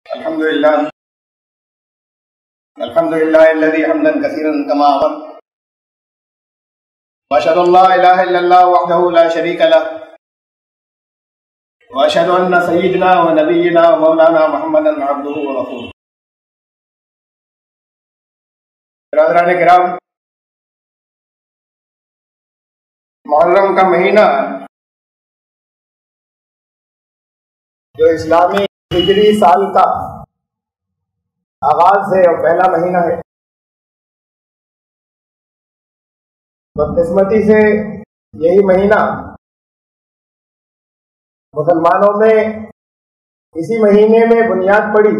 الحمد لله الذي حمدا كثيرا كما أمر، وأشهد أن لا إله إلا الله وحده لا شريك له، وأشهد أن سيدنا ونبينا ومولانا محمدا عبده ورسوله۔ برادران کرام، محرم کا مہینہ جو اسلامی ہجری سال کا آغاز ہے اور پہلا مہینہ ہے، بدقسمتی سے یہی مہینہ مسلمانوں میں اسی مہینے میں بنیاد پڑی،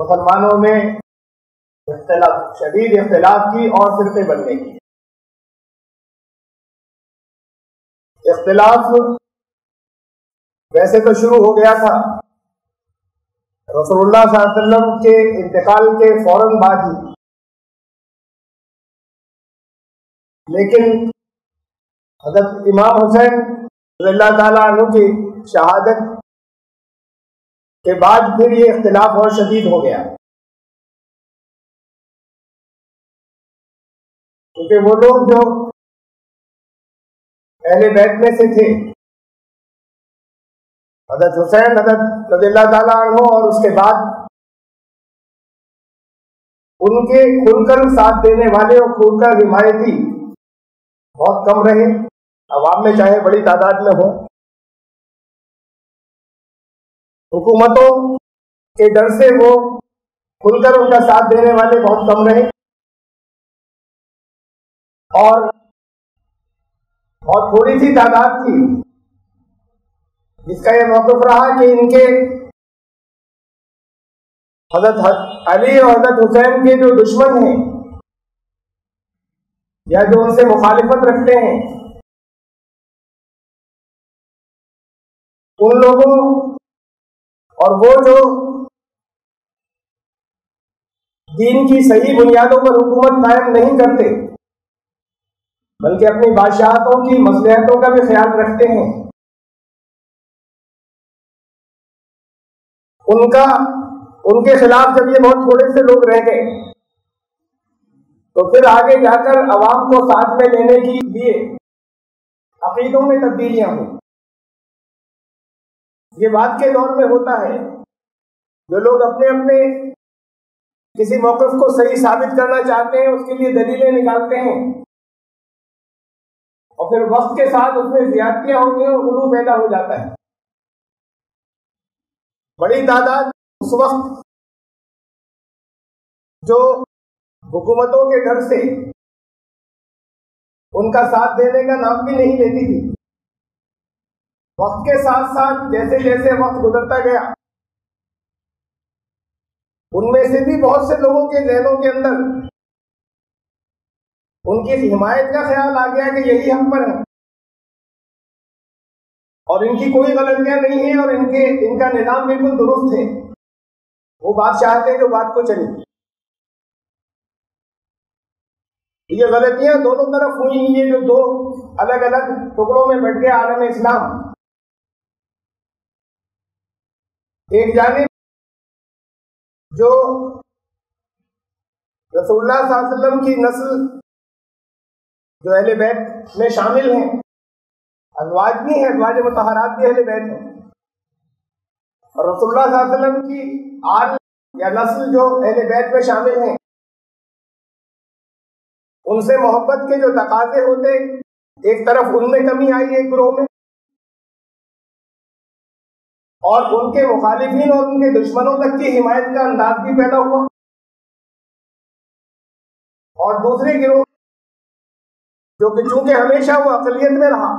مسلمانوں میں شدید اختلاف کی اور فرقے بننے کی۔ اختلاف ویسے تو شروع ہو گیا تھا رسول اللہ صلی اللہ علیہ وسلم کے انتقال کے فوراً بعد ہی، لیکن حضرت امام حسین رضی اللہ تعالیٰ عنہ کی شہادت کے بعد پھر یہ اختلاف اور شدید ہو گیا، کیونکہ وہ لوگ جو اہل بیت میں سے تھے، حضرت حسین حضرت رضی اللہ تعالیٰ عنہ اور اس کے بعد ان کے کھل کر ساتھ دینے والے اور کھل کر حمایتی بہت کم رہے، عوام میں چاہے بڑی تعداد میں ہوں۔ حکومتوں کے ڈر سے وہ کھل کر ان کا ساتھ دینے والے بہت کم رہے، اور بہت تھوڑی سی تعداد تھی جس کا یہ موقف رہا کہ ان کے حضرت علی اور حضرت حسین کے جو دشمن ہیں یا جو ان سے مخالفت رکھتے ہیں، ان لوگوں اور وہ جو دین کی صحیح بنیادوں پر حکومت قائم نہیں کرتے بلکہ اپنی بادشاہتوں کی مصلحتوں کا بھی خیال رکھتے ہیں، ان کے خلاف جب یہ بہت تھوڑے سے لوگ رہ گئے تو پھر آگے جا کر عوام کو ساتھ میں لینے کے لیے عقیدوں میں تبدیلیاں ہوئی۔ یہ بعد کے دور میں ہوتا ہے، جو لوگ اپنے اپنے کسی موقف کو صحیح ثابت کرنا چاہتے ہیں اس کے لیے دلیلیں نکالتے ہیں، اور پھر وقت کے ساتھ اس میں زیادتیاں ہوتی ہیں اور غلو پیدا ہو جاتا ہے۔ بڑی تعداد اس وقت جو حکومتوں کے ڈر سے ان کا ساتھ دینے کا نام بھی نہیں لیتی تھی، وقت کے ساتھ ساتھ جیسے جیسے وقت گزرتا گیا ان میں سے بھی بہت سے لوگوں کے ذہنوں کے اندر ان کی حمایت کا خیال آ گیا کہ یہی ہم پر ہے اور ان کی کوئی غلطیاں نہیں ہیں اور ان کا نظام بالکل درست ہے، وہ بات چاہتے ہیں جو بات کو چلی۔ یہ غلطیاں دونوں طرف ہوئی، یہ جو دو الگ الگ ٹکڑوں میں بٹ گیا عالم اسلام، ایک جانب جو رسول اللہ صلی اللہ علیہ وسلم کی نسل جو اہل بیت میں شامل ہیں، ازواج بھی ہیں، ازواج مطہرات بھی اہل بیت ہیں، اور رسول اللہ صلی اللہ علیہ وسلم کی آل یا نسل جو اہل بیت میں شامل ہیں، ان سے محبت کے جو تقاضے ہوتے ایک طرف ان میں کمی آئی ایک گروہ میں، اور ان کے مخالفین اور ان کے دشمنوں تک کی حمایت کا انداز بھی پیدا ہوا، اور دوسرے گروہ جو کہ چونکہ ہمیشہ وہ اقلیت میں رہا،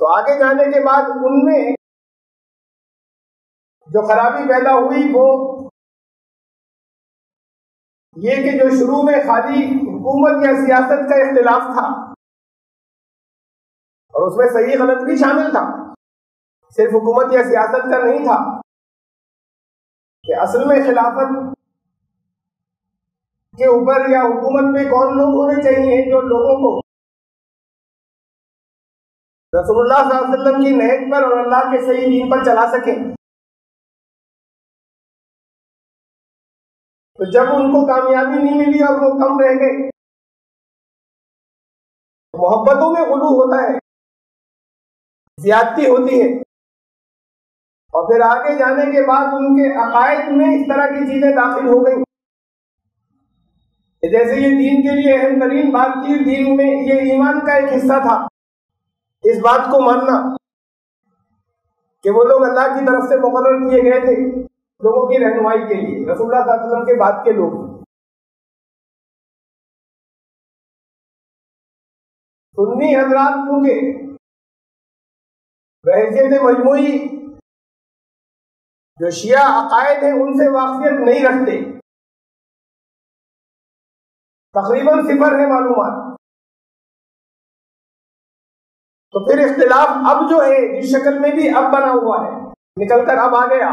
تو آگے جانے کے بعد ان میں جو خرابی پیدا ہوئی وہ یہ کہ جو شروع میں خالی حکومت یا سیاست کا اختلاف تھا، اور اس میں صحیح غلط بھی شامل تھا، صرف حکومت یا سیاست کا نہیں تھا، کہ اصل میں خلافت کے اوپر یا حکومت میں کون لوگ ہونے چاہیے جو لوگوں کو رسول اللہ صلی اللہ علیہ وسلم کی نہج پر اور اللہ کے صحیح دین پر چلا سکیں۔ تو جب ان کو کامیابی نہیں ملی اور وہ کم رہ گئے، محبتوں میں غلو ہوتا ہے، زیادتی ہوتی ہے، اور پھر آگے جانے کے بعد ان کے عقائد میں اس طرح کی چیزیں داخل ہو گئیں، جیسے یہ دین کے لیے اہم ترین بات تھی، دین میں یہ ایمان کا ایک حصہ تھا، اس بات کو ماننا کہ وہ لوگ اللہ کی طرف سے مقرر کیے گئے تھے لوگوں کی رہنمائی کے لیے، رسول اللہ صلی اللہ علیہ وسلم کے بعد کے لوگ۔ سنی حضرات کیونکہ بحیثیت مجموعی جو شیعہ عقائد ہیں ان سے واقفیت نہیں رکھتے، تقریباً صفر ہے معلومات، تو پھر اختلاف اب جو ہے جس شکل میں بھی اب بنا ہوا ہے، نکل کر اب آ گیا،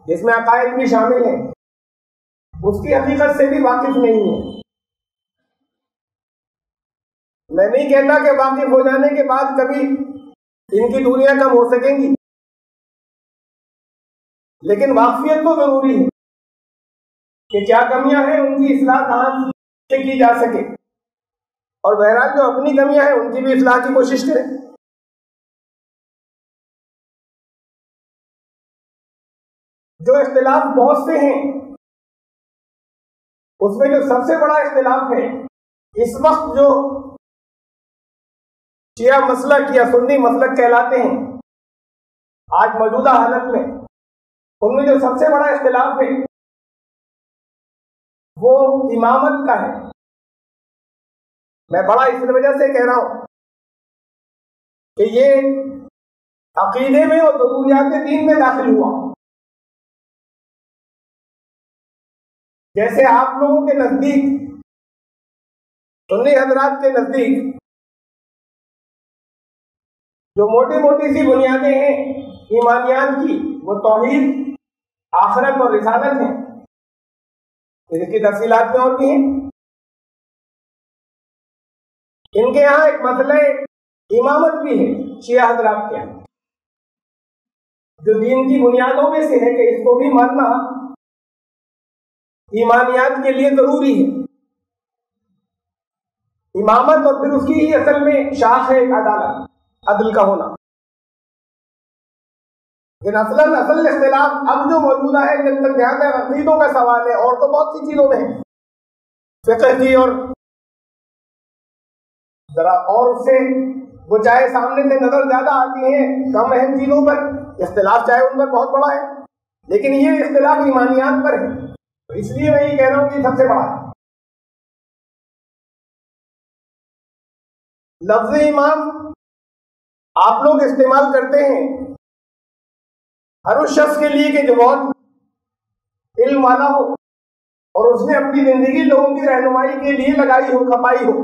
جس میں عقائد بھی شامل ہیں، اس کی حقیقت سے بھی واقف نہیں ہے۔ میں نہیں کہتا کہ واقف ہو جانے کے بعد کبھی ان کی دوریاں کم ہو سکیں گی، لیکن واقفیت تو ضروری ہے کہ کیا کمیاں ہیں، ان کی اصلاح کہاں سے کی جا سکے، اور بہرحال جو اپنی کمیاں ہیں ان کی بھی اصلاح کی کوشش کریں۔ جو اختلاف بہت سے ہیں، اس میں جو سب سے بڑا اختلاف ہے اس وقت جو شیعہ مسلک یا سنی مسلک کہلاتے ہیں آج موجودہ حالت میں، ان میں جو سب سے بڑا اختلاف ہے وہ امامت کا ہے۔ میں بڑا اس وجہ سے کہہ رہا ہوں کہ یہ عقیدے میں اور ضروریات دین میں داخل ہوا۔ جیسے آپ لوگوں کے نزدیک، سنی حضرات کے نزدیک جو موٹی موٹی سی بنیادیں ہیں ایمانیات کی، وہ توحید، آخرت اور رسالت ہیں، اس کی تفصیلات میں اور بھی ہیں۔ ان کے یہاں ایک مسئلہ امامت بھی ہے شیعہ حضرات کے یہاں، جو دین کی بنیادوں میں سے ہے کہ اس کو بھی ماننا ایمانیات کے لیے ضروری ہے۔ امامت اور پھر اس کی ہی اصل میں شاخ ہے ایک عدالت، عدل کا ہونا۔ لیکن اصل اختلاف اب جو موجودہ ہے، جب تک جہاں تک عقیدوں کا سوال ہے، اور تو بہت سی چیزوں میں ہے، فقہ کی اور ذرا اور اس سے وہ چاہے سامنے سے نظر زیادہ آتی ہیں کم اہم چیزوں پر اختلاف، چاہے ان پر بہت بڑا ہے، لیکن یہ اختلاف ایمانیات پر ہے، تو اس لیے میں یہ کہہ رہا ہوں کہ سب سے بڑا ہے۔ لفظ امام آپ لوگ استعمال کرتے ہیں ہر اس شخص کے لیے کہ جو بہت علم والا ہو اور اس نے اپنی زندگی لوگوں کی رہنمائی کے لیے لگائی ہو، کھپائی ہو۔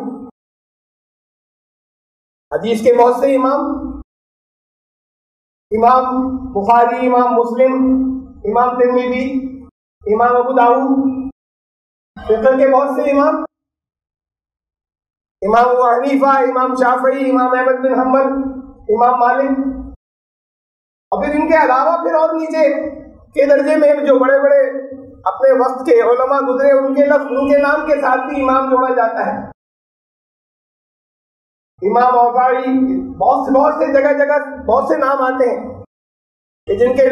حدیث کے بہت سے امام بخاری، امام مسلم، امام ترمذی، امام ابو داؤد، فقہ کے بہت سے امام ابو حنیفہ، امام شافعی، امام احمد بن حنبل، امام مالک، اور پھر ان کے علاوہ پھر اور نیچے کے درجے میں جو بڑے بڑے اپنے وقت کے علماء گزرے، ان کے نام کے ساتھ بھی امام جوڑا جاتا ہے۔ امام اوزاعی، بہت سے جگہ بہت سے نام آتے ہیں کہ جن کے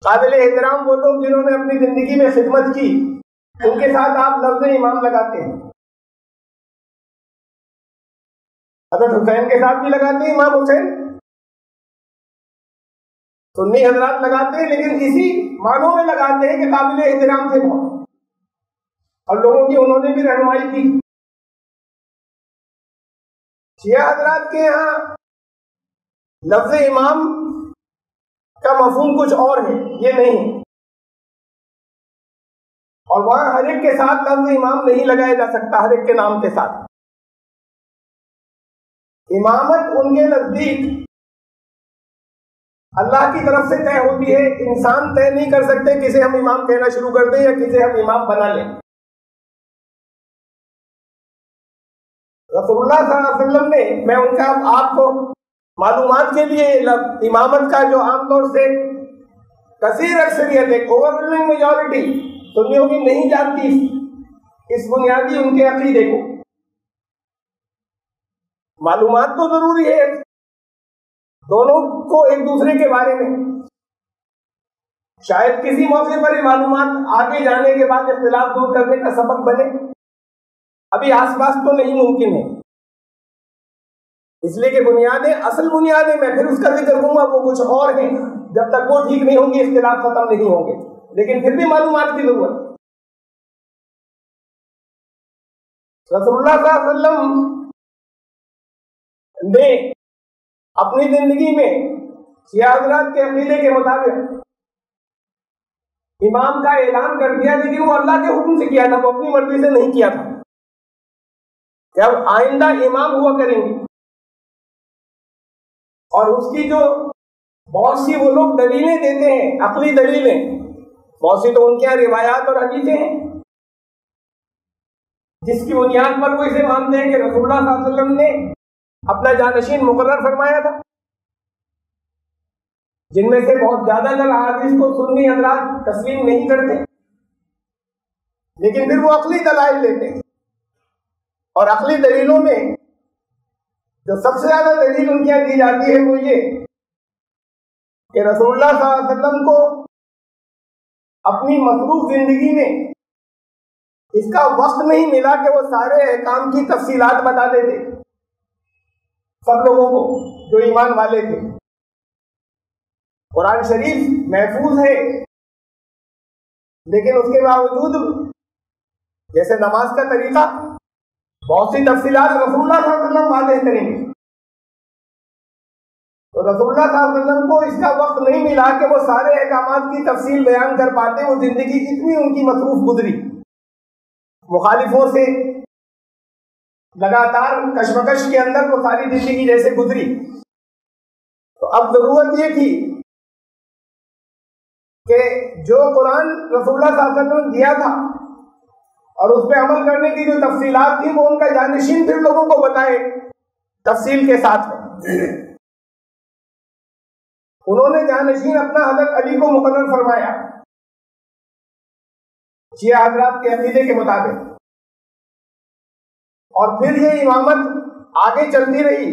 قابل احترام وہ لوگ جنہوں نے اپنی زندگی میں خدمت کی، ان کے ساتھ آپ لفظ امام لگاتے ہیں۔ حضرت حسین کے ساتھ بھی لگاتے ہیں، امام حسین، سنی حضرات لگاتے ہیں، لیکن اسی معنوں میں لگاتے ہیں کہ قابل احترام تھے بہت، اور لوگوں کی انہوں نے بھی رہنمائی کی۔ شیعہ حضرات کے یہاں لفظ امام کا مفہوم کچھ اور ہے، یہ نہیں ہے، اور وہاں ہر ایک کے ساتھ لفظ امام نہیں لگایا جا سکتا، ہر ایک کے نام کے ساتھ۔ امامت ان کے نزدیک اللہ کی طرف سے طے ہوتی ہے، انسان طے نہیں کر سکتے کسے ہم امام کہنا شروع کر دیں یا کسے ہم امام بنا لیں۔ رسول اللہ صلی اللہ علیہ وسلم نے، میں ان کا آپ کو معلومات کے لیے امامت کا جو عام طور سے کثیر اکثریت ہے، اوور ویلمنگ میجورٹی سنیوں کی نہیں جانتی اس بنیادی ان کے عقیدے کو. معلومات تو ضروری ہے دونوں کو ایک دوسرے کے بارے میں. شاید کسی موقع پر یہ معلومات آگے جانے کے بعد اختلاف دور کرنے کا سبب بنے. ابھی آس پاس تو نہیں ممکن ہے، اس لیے کہ بنیادیں، اصل بنیادیں میں پھر اس کا ذکر کروں گا، وہ کچھ اور ہیں. جب تک وہ ٹھیک نہیں ہوں گی اختلاف ختم نہیں ہوں گے، لیکن پھر بھی معلومات کی ضرورت. رسول اللہ صلی اللہ علیہ وسلم نے اپنی زندگی میں شیعہ حضرات کے عقیدے کے مطابق امام کا اعلان کر دیا، لیکن وہ اللہ کے حکم سے کیا تھا، وہ اپنی مرضی سے نہیں کیا تھا کہ اب آئندہ امام ہوا کریں گے. اور اس کی جو بہت سی وہ لوگ دلیلیں دیتے ہیں، عقلی دلیلیں، بہت سی تو ان کے یہاں روایات اور حدیثیں ہیں جس کی بنیاد پر وہ اسے مانتے ہیں کہ رسول اللہ صلی اللہ علیہ وسلم نے اپنا جانشین مقرر فرمایا تھا، جن میں سے بہت زیادہ تر احادیث کو سنی حضرات تسلیم نہیں کرتے، لیکن پھر وہ عقلی دلائل لیتے ہیں. اور عقلی دلیلوں میں جو سب سے زیادہ دلیل ان کی دی جاتی ہے وہ یہ کہ رسول اللہ صلی اللہ علیہ وسلم کو اپنی مصروف زندگی میں اس کا وقت نہیں ملا کہ وہ سارے احکام کی تفصیلات بتا دیتے سب لوگوں کو جو ایمان والے تھے. قرآن شریف محفوظ ہے، لیکن اس کے باوجود جیسے نماز کا طریقہ بہت سی تفصیلات رسول اللہ صلی اللہ علیہ وسلم واضح کریں گے، تو رسول اللہ صلی اللہ علیہ وسلم کو اس کا وقت نہیں ملا کہ وہ سارے احکامات کی تفصیل بیان کر پاتے. وہ زندگی اتنی ان کی مصروف گزری، مخالفوں سے لگاتار کشمکش کے اندر وہ ساری زندگی جیسے گزری. تو اب ضرورت یہ تھی کہ جو قرآن رسول اللہ صلی اللہ علیہ وسلم دیا تھا اور اس پہ عمل کرنے کی جو تفصیلات تھی وہ ان کا جانشین پھر لوگوں کو بتائے تفصیل کے ساتھ میں. انہوں نے جانشین اپنا حضرت علی کو مقرر فرمایا شیعہ حضرات کے عقیدے کے مطابق، اور پھر یہ امامت آگے چلتی رہی.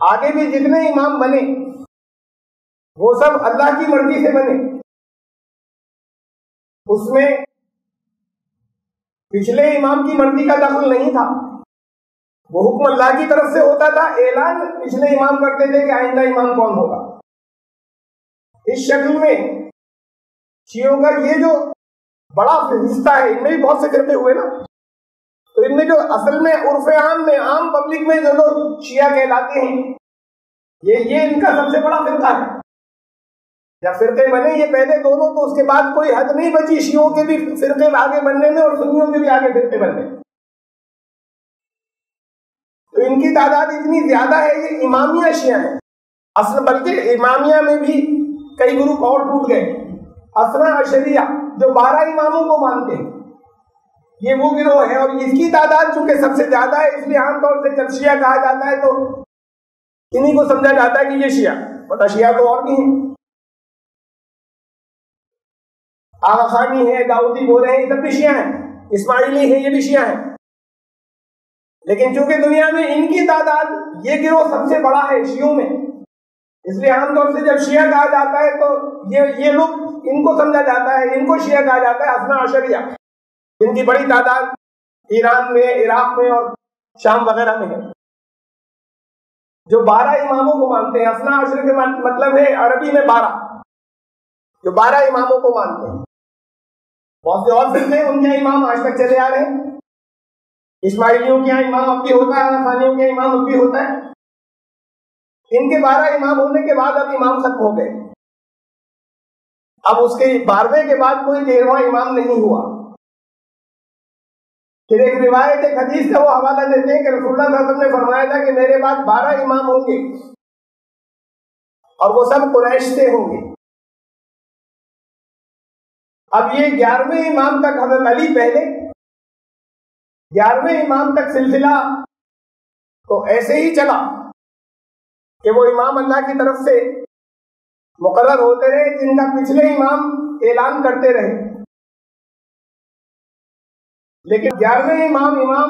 آگے بھی جتنے امام بنے وہ سب اللہ کی مرضی سے بنے. اس میں پچھلے امام کی مرضی کا دخل نہیں تھا، وہ حکم اللہ کی طرف سے ہوتا تھا. اعلان پچھلے امام کرتے تھے کہ آئندہ امام کون ہوگا. اس شکل میں شیعوں کا یہ جو بڑا حصہ ہے، ان میں بھی بہت سے فرقے ہوئے نا، تو ان میں جو اصل میں عرف عام میں عام پبلک میں جو لوگ شیعہ کہلاتے ہیں یہ ان کا سب سے بڑا فرقہ ہے. جب فرقے بنے یہ پہلے دونوں، تو اس کے بعد کوئی حد نہیں بچی شیعوں کے بھی فرقے آگے بننے میں اور سنیوں کے بھی آگے فرقے بننے میں. تو ان کی تعداد اتنی زیادہ ہے، یہ امامیہ شیعہ ہیں اصل، بلکہ امامیہ میں بھی کئی گروپ اور ٹوٹ گئے. اثنا عشریہ جو 12 اماموں کو مانتے ہیں یہ وہ گروہ ہے، اور اس کی تعداد چونکہ سب سے زیادہ ہے اس لیے عام طور سے جب شیعہ کہا جاتا ہے تو انہی کو سمجھا جاتا ہے کہ یہ شیعہ، پتہ شیعہ تو اور بھی ہیں، آغا خانی ہے، داؤدی بولے ہیں، یہ سب بھی شیعہ ہیں، اسماعیلی ہیں، یہ بھی شیعہ ہیں. لیکن چونکہ دنیا میں ان کی تعداد یہ گروہ سب سے بڑا ہے شیعوں میں، اس لیے عام طور سے جب شیعہ کہا جاتا ہے تو یہ لوگ ان کو سمجھا جاتا ہے، ان کو شیعہ کہا جاتا ہے اثنا عشریہ، جن کی بڑی تعداد ایران میں، عراق میں اور شام وغیرہ میں ہے، جو 12 اماموں کو مانتے ہیں. اثنا عشر کا مطلب ہے عربی میں 12، جو 12 اماموں کو مانتے ہیں. بہت سے اور فرقے ان کے امام آج تک چلے آ رہے ہیں. اسماعیلیوں کے یہاں امام اب بھی ہوتا ہے، خانیوں کے امام اب بھی ہوتا ہے. ان کے 12 امام ہونے کے بعد اب امام ختم ہو گئے. اب اس کے 12ویں کے بعد کوئی 13واں امام نہیں ہوا. پھر ایک روایت، ایک حدیث کا وہ حوالہ دیتے ہیں کہ رسول اللہ صلی اللہ علیہ وسلم نے فرمایا تھا کہ میرے بعد 12 امام ہوں گے اور وہ سب قریش سے ہوں گے. اب یہ 11ویں امام تک حضرت علی پہلے، 11ویں امام تک سلسلہ تو ایسے ہی چلا کہ وہ امام اللہ کی طرف سے مقرر ہوتے رہے جن کا پچھلے امام اعلان کرتے رہے. لیکن 11ویں امام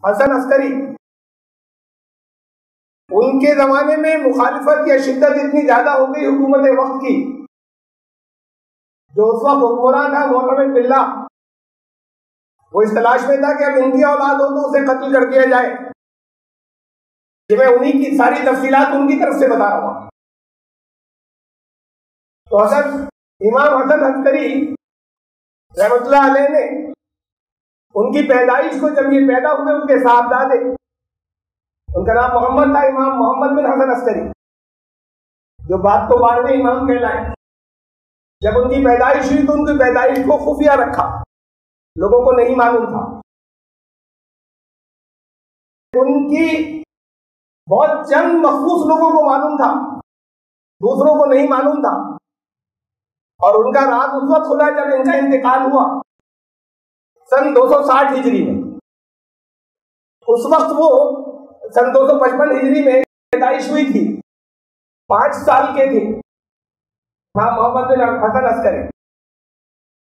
حسن عسکری، ان کے زمانے میں مخالفت یا شدت اتنی زیادہ ہو گئی حکومت وقت کی، جو اس وقت حکمران تھا معتمد باللہ، وہ اس تلاش میں تھا کہ اب ان کی اولاد ہو تو اسے قتل کر دیا جائے، کہ میں انہی کی ساری تفصیلات ان کی طرف سے بتا رہا ہوں۔ تو حضرت امام حسن عسکری رحمۃ اللہ علیہ نے ان کی پیدائش کو، جب یہ پیدا ہوئے ان کے صاحبزادے، ان کا نام محمد تھا، امام محمد بن حسن عسکری، جو بعد تو 12ویں امام کہلائے، جب ان کی پیدائش ہوئی تو ان کی پیدائش کو خفیہ رکھا، لوگوں کو نہیں معلوم تھا۔ ان کی بہت چند مخصوص لوگوں کو معلوم تھا، دوسروں کو نہیں معلوم تھا، اور ان کا راز اس وقت کھلا جب ان کا انتقال ہوا سن 260 ہجری میں۔ اس وقت وہ سن 255 ہجری میں پیدائش ہوئی تھی، 5 سال کے تھے امام محمد بن حسن عسکری۔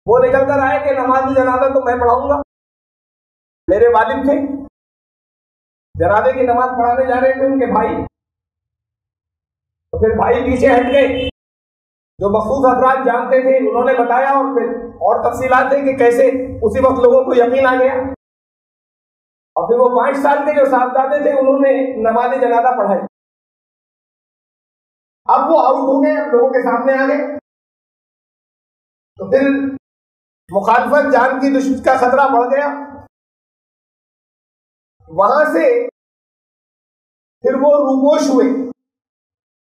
وہ نکل کر آئے کہ نماز جنازہ تو میں پڑھاؤں گا، میرے والد تھے، جنازے کی نماز پڑھانے جا رہے تھے ان کے بھائی، تو پھر بھائی پیچھے ہٹ گئے، جو مخصوص افراد جانتے تھے انہوں نے بتایا، اور پھر اور تفصیلات ہیں کہ کیسے اسی وقت لوگوں کو یقین آ گیا، اور پھر وہ 5 سال کے جو صاحبزادے تھے انہوں نے نماز جنازہ پڑھائی۔ اب وہ آؤٹ ہو گئے، اب لوگوں کے سامنے آ گئے، تو پھر مخالفت جان کی دشمنی کا خطرہ بڑھ گیا۔ وہاں سے پھر وہ روپوش ہوئے،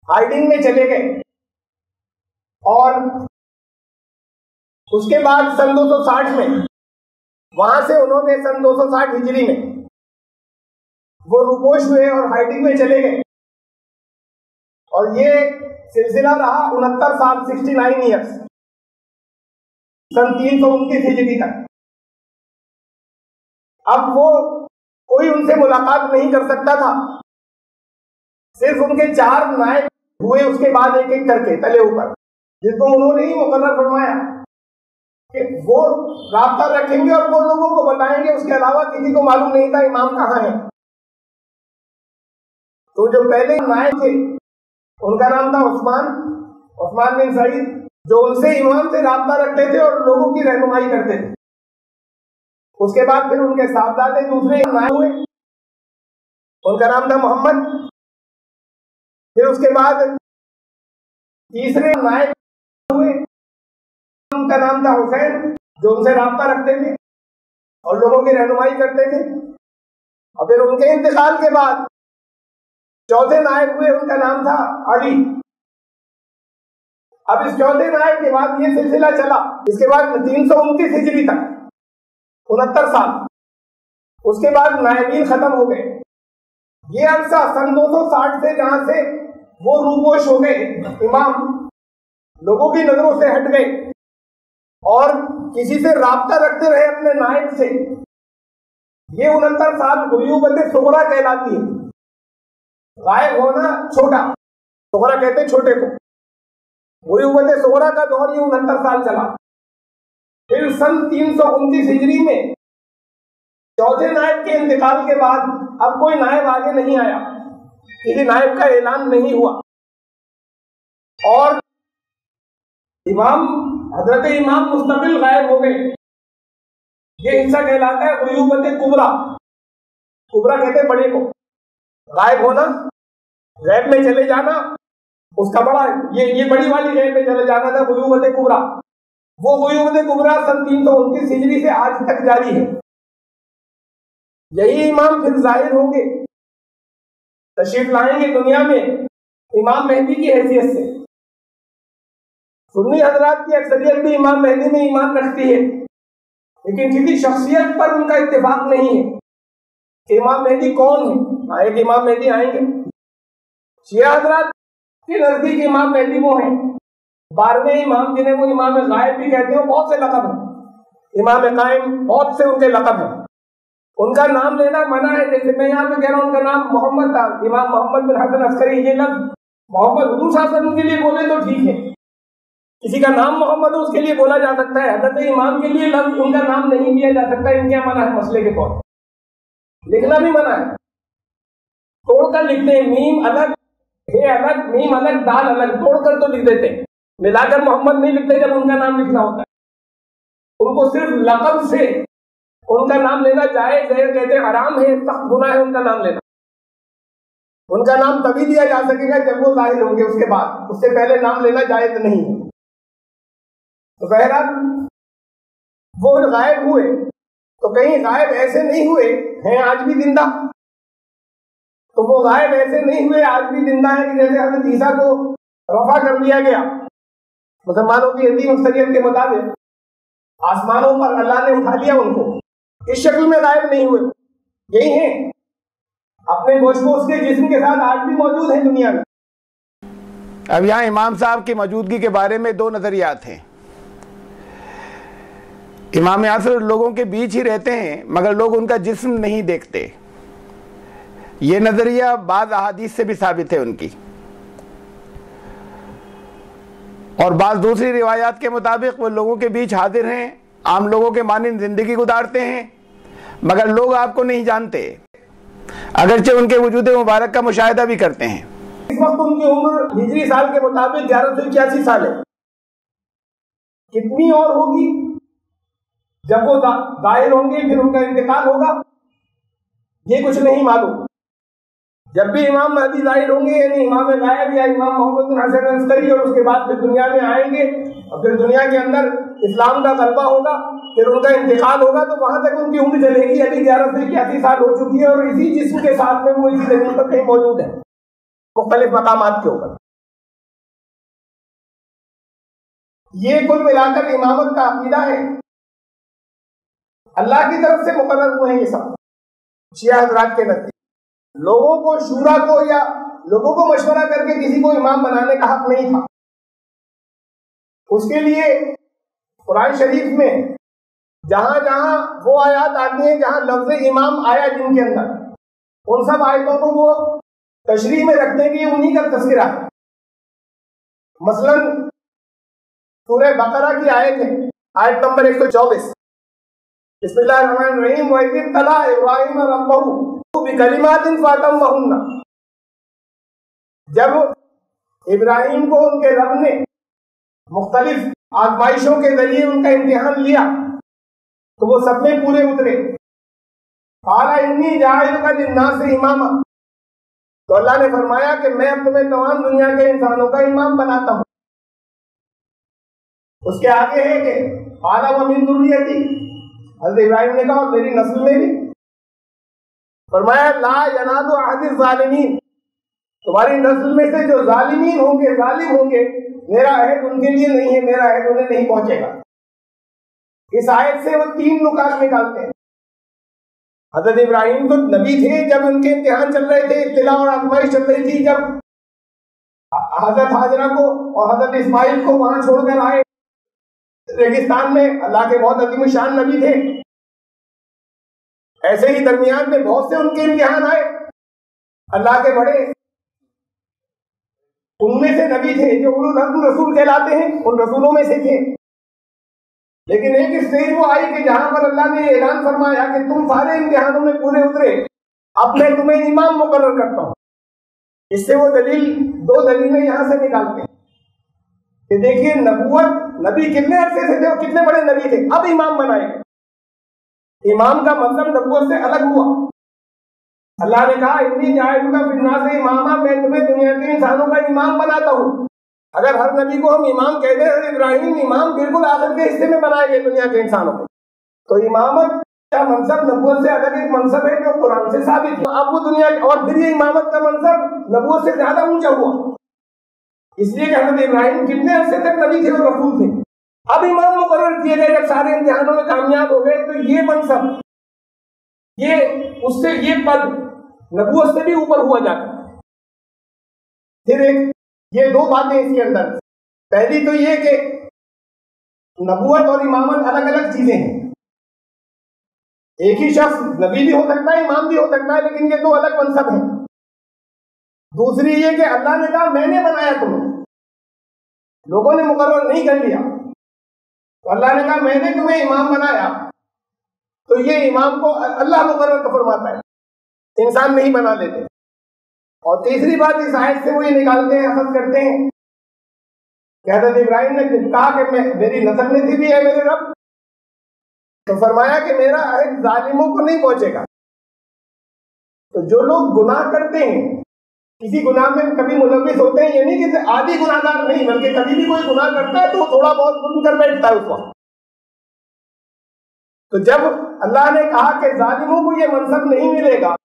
ہائیڈنگ میں چلے گئے، اور اس کے بعد سن 260 میں وہاں سے انہوں نے سن 260 ہجری میں وہ روپوش ہوئے اور ہائیڈنگ میں چلے گئے، اور یہ سلسلہ رہا 69 سال، 69 ایئرس، سن 329 ہجری تک۔ اب وہ کوئی ان سے ملاقات نہیں کر سکتا تھا، صرف ان کے 4 نائب ہوئے اس کے بعد ایک ایک کر کے تلے اوپر، جس کو انہوں نے ہی مقرر فرمایا کہ وہ رابطہ رکھیں گے اور وہ لوگوں کو بتائیں گے، اس کے علاوہ کسی کو معلوم نہیں تھا امام کہاں ہے۔ تو جو پہلے نائب تھے ان کا نام تھا عثمان بن سعید، جو ان سے امام سے رابطہ رکھتے تھے اور لوگوں کی رہنمائی کرتے تھے۔ اس کے بعد پھر ان کے صاحبزادے دوسرے نائب ہوئے، ان کا نام تھا محمد۔ پھر اس کے بعد تیسرے نائب ہوئے، ان کا نام تھا حسین، جو ان سے رابطہ رکھتے تھے اور لوگوں کی رہنمائی کرتے تھے۔ اور پھر ان کے انتقال کے بعد چوتھے نائب ہوئے، ان کا نام تھا علی۔ اب اس چوتھے نائب کے بعد یہ سلسلہ چلا، اس کے بعد 329 ہجری تک 69 سال، اس کے بعد نائبین ختم ہو گئے۔ یہ عرصہ سن 260 سے جہاں سے وہ روپوش ہو گئے، امام لوگوں کی نظروں سے ہٹ گئے اور کسی سے رابطہ رکھتے رہے اپنے نائب سے، یہ 69 سال غیوبت صغریٰ کہلاتی ہے، غائب ہونا چھوٹا، صغریٰ کہتے چھوٹے کو، غیوبت صغریٰ کا دور یہ 69 سال چلا۔ پھر سن 329 ہجری میں چوتھے نائب کے انتقال کے بعد اب کوئی نائب آگے نہیں آیا، کسی نائب کا اعلان نہیں ہوا، اور حضرت امام مستقل غائب ہو گئے۔ یہ حصہ کہلاتا ہے غیوبت کبریٰ، کبریٰ کہتے بڑے کو، غائب ہونا، غیب میں چلے جانا، اس کا بڑا، یہ بڑی والی غیب میں چلے جانا تھا غیوبت کبریٰ۔ وہ غیوبت کبریٰ سن 329 ہجری سے آج تک جاری ہے۔ یہی امام پھر ظاہر ہوں گے، تشریف لائیں گے دنیا میں امام مہدی کی حیثیت سے۔ سنی حضرات کی اکثریت بھی امام مہدی میں ایمان رکھتی ہے، لیکن کسی شخصیت پر ان کا اتفاق نہیں ہے کہ امام مہدی کون ہے۔ ایک امام مہدی آئیں گے، شیعہ حضرات کے نزدیک امام مہدی وہ ہیں 12ویں امام، جنہیں وہ امام غائب بھی کہتے ہیں، بہت سے لقب ہیں، امام قائم، بہت سے ان کے لقب ہیں، ان کا نام لینا منع ہے۔ جیسے میں یہاں پہ کہہ رہا ہوں ان کا نام محمد تھا، امام محمد بن حسن عسکری، یہ لفظ محمد حضور صلی اللہ علیہ وسلم کے لیے بولے تو ٹھیک ہے، کسی کا نام محمد ہے اس کے لیے بولا جا سکتا ہے، حضرت امام کے لیے لفظ ان کا نام نہیں لیا جا سکتا، ان کیا منع ہے مسئلے کے طور پر، لکھنا بھی منع ہے، توڑ کر لکھتے ہیں، میم الگ ہے الگ، میم الگ دال الگ، توڑ کر تو لکھ دیتے ہیں، ملا کر محمد نہیں لکھتے جب ان کا نام لکھنا ہوتا ہے، ان کو صرف لقب سے ان کا نام لینا جائز ہے، کہتے ہیں حرام ہے، سخت گناہ ہے ان کا نام لینا، ان کا نام تبھی لیا جا سکے گا جب وہ ظاہر ہوں گے، اس کے بعد، اس سے پہلے نام لینا جائز نہیں ہے۔ تو بہرحال وہ غائب ہوئے تو کہیں غائب ایسے نہیں ہوئے ہیں آج بھی زندہ، تو وہ غائب ایسے نہیں ہوئے آج بھی زندہ ہے کہ جیسے حضرت عیسیٰ کو رفع کر دیا گیا مسلمانوں کی عظیم اکثریت کے مطابق، آسمانوں پر اللہ نے اٹھا لیا ان کو، اس شکل میں غائب نہیں ہوئے، یہی ہیں اپنے گوشت کو اس کے جسم کے ساتھ آج بھی موجود ہیں دنیا میں۔ اب یہاں امام صاحب کی موجودگی کے بارے میں دو نظریات ہیں۔ امام عصر لوگوں کے بیچ ہی رہتے ہیں مگر لوگ ان کا جسم نہیں دیکھتے، یہ نظریہ بعض احادیث سے بھی ثابت ہے ان کی، اور بعض دوسری روایات کے مطابق وہ لوگوں کے بیچ حاضر ہیں، عام لوگوں کے مانند زندگی گزارتے ہیں مگر لوگ آپ کو نہیں جانتے، اگرچہ ان کے وجود مبارک کا مشاہدہ بھی کرتے ہیں۔ اس وقت ان کی عمر ہجری سال کے مطابق 1181 سال ہے، کتنی اور ہوگی جب وہ ظاہر ہوں گے، پھر ان کا انتقال ہوگا، یہ کچھ نہیں معلوم۔ جب بھی امام مہدی ظاہر ہوں گے، یعنی امام غائب یا امام محمد بن حسن عسکری، اور اس کے بعد پھر دنیا میں آئیں گے اور پھر دنیا کے اندر اسلام کا غلبہ ہوگا، پھر ان کا انتقال ہوگا، تو وہاں تک ان کی عمر چلے گی، ابھی 1181 سال ہو چکی ہے، اور اسی جسم کے ساتھ میں وہ اسی زمین پر کہیں موجود ہے مختلف مقامات کے اوپر۔ یہ کل ملا کر امامت کا عقیدہ ہے، اللہ کی طرف سے مقرر ہوئے ہیں یہ سب شیعہ حضرات کے نزدیک۔ لوگوں کو شورا کو یا لوگوں کو مشورہ کر کے کسی کو امام بنانے کا حق نہیں تھا، اس کے لیے قرآن شریف میں جہاں جہاں وہ آیات آتی ہیں جہاں لفظ امام آیا جن کے اندر، ان سب آیتوں کو وہ تشریح میں رکھنے کے لیے انہی کا تذکرہ ہے۔ مثلا سورہ بقرہ کی آیت ہے، آیت نمبر 124، بسم اللہ الرحمن الرحیم، وَإِذِ ابْتَلَىٰ إِبْرَاهِيمَ رَبَّهُ بِكَلِمَاتٍ فَأَتَمَّهُنَّ، جب ابراہیم کو ان کے رب نے مختلف آزمائشوں کے ذریعے ان کا امتحان لیا تو وہ سب میں پورے اترے۔ قَالَ إِنِّي جَاعِلُكَ لِلنَّاسِ إِمَامًا، تو اللہ نے فرمایا کہ میں اب تمہیں تمام دنیا کے انسانوں کا امام بناتا ہوں۔ اس کے آگے ہے کہ قَالَ وَمِن ذُرِّيَّتِي، حضرت ابراہیم نے کہا اور میری نسل میں بھی، فرمایا لا ینال عہد الظالمین، تمہاری نسل میں سے جو ظالمین ہوں گے، ظالم ہوں گے، میرا عہد ان کے لیے نہیں ہے، میرا عہد انہیں نہیں پہنچے گا۔ اس آیت سے وہ 3 نکات نکالتے ہیں۔ حضرت ابراہیم تو نبی تھے جب ان کے امتحان چل رہے تھے، ابتلا اور آزمائش چل رہی تھی، جب حضرت حاجرہ کو اور حضرت اسماعیل کو وہاں چھوڑ کر آئے ریگستان میں، اللہ کے بہت عظیم شان نبی تھے۔ ایسے ہی درمیان میں بہت سے ان کے امتحان آئے، اللہ کے بڑے ان میں سے نبی تھے جو اولو العزم رسول کہلاتے ہیں، ان رسولوں میں سے تھے، لیکن ایک اسٹیج وہ آئی کہ جہاں پر اللہ نے اعلان فرمایا کہ تم سارے امتحانوں میں پورے اترے، اب میں تمہیں امام مقرر کرتا ہوں۔ اس سے وہ دو دلیلیں یہاں سے نکالتے ہیں کہ دیکھیے نبوت، نبی کتنے عرصے سے تھے اور کتنے بڑے نبی تھے، اب امام بنائے۔ امام کا مطلب نبوت سے الگ ہوا۔ اللہ نے کہا انی جاعلک فی الناس اماما، میں تمہیں دنیا کے انسانوں کا امام بناتا ہوں۔ اگر ہر نبی کو ہم امام کہتے ہیں، ابراہیم امام بالکل آخر کے حصے میں بنائے گئے دنیا کے انسانوں کو، تو امامت کا منصب نبوت سے الگ ایک منصب ہے جو قرآن سے ثابت ہے۔ اب وہ دنیا اور پھر یہ امامت کا منصب نبوت سے زیادہ اونچا ہوا، اس لیے کہ حضرت ابراہیم کتنے عرصے تک نبی تھے اور رسول تھے، اب امام مقرر کیے گئے، جب سارے امتحانوں میں کامیاب ہو گئے تو یہ منصب، یہ اس سے یہ پد نبوت سے بھی اوپر ہوا جاتا ہے۔ پھر یہ 2 باتیں اس کے اندر، پہلی تو یہ کہ نبوت اور امامت الگ الگ چیزیں ہیں، ایک ہی شخص نبی بھی ہو سکتا ہے، امام بھی ہو سکتا ہے، لیکن یہ 2 الگ منصب ہیں۔ دوسری یہ کہ اللہ نے کہا میں نے بنایا تمہیں، لوگوں نے مقرر نہیں کر لیا، تو اللہ نے کہا میں نے تمہیں امام بنایا، تو یہ امام کو اللہ مقرر فرماتا ہے، انسان نہیں بنا لیتے۔ اور تیسری بات اس آیت سے وہ یہ نکالتے ہیں، اخذ کرتے ہیں کہ حضرت ابراہیم نے کہا کہ میری نسل میں سے بھی ہے میرے رب، تو فرمایا کہ میرا عہد ظالموں کو نہیں پہنچے گا۔ تو جو لوگ گناہ کرتے ہیں، کسی گناہ میں کبھی ملوث ہوتے ہیں، یعنی کہ عادی گناہ گار نہیں، بلکہ کبھی بھی کوئی گناہ کرتا ہے تو تھوڑا بہت ظلم کر بیٹھتا ہے اس وقت، تو جب اللہ نے کہا کہ ظالموں کو یہ منصب نہیں ملے گا،